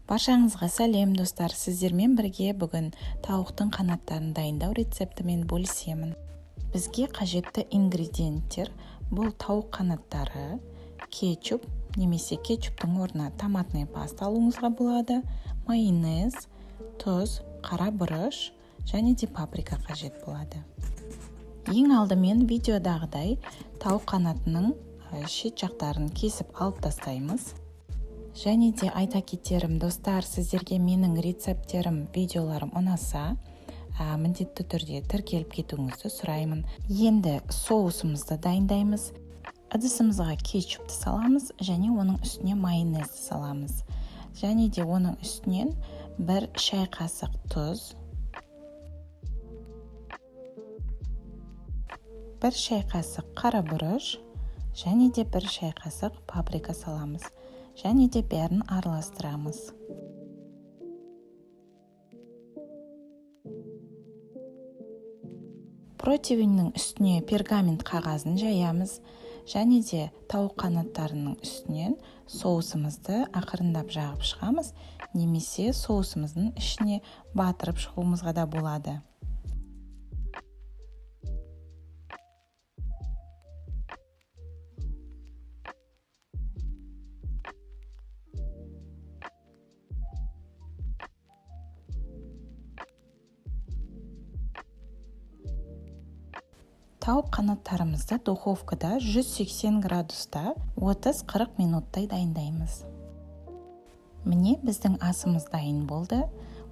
Баршаңызға сәлем достар, сіздермен бірге бүгін тауықтың қанаттарын дайындау рецептімен бөлісемін. Бізге қажетті ингредиенттер бұл тауық қанаттары, кетчуп, немесе кетчуптың орнына томатный паста алуыңызға болады, майонез, тұз, қара бұрыш және де паприка қажет болады. Ең алдымен видеодағыдай тауық қанатының шет жақтарын кесіп алып тастаймыз. Және де айта кетерім достар, сіздерге менің рецепттерім, видеоларым ұнаса, міндетті түрде тіркеліп кетуіңізді сұраймын. Енді соусымызды дайындаймыз. Ыдысымызға кетчупты саламыз және оның үстіне майонезді саламыз. Және де оның үстінен 1 шай қасық тұз, 1 шай қасық қара бұрыш және де 1 шай қасық паприка саламыз. Және де бәрін араластырамыз. Противеньнің үстіне пергамент қағазын жаямыз. Және де тауық қанаттарының үстінен соусымызды ақырындап жағып шығамыз, немесе соусымыздың ішіне батырып шығуымызға да болады. Тауық қанаттарымызды духовкада 180 градуста 30-40 минуттай дайындаймыз. Міне біздің асымыз дайын болды.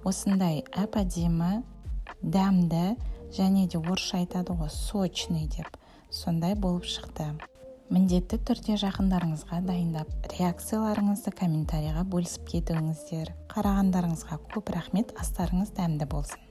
Осындай әп-әдемі, дәмді және де орысша айтады ғой, сочный деп, сондай болып шықты. Міндетті түрде жақындарыңызға дайындап, реакцияларыңызды комментарийға бөлісіп кетіңіздер. Қарағандарыңызға көп рахмет, астарыңыз дәмді болсын.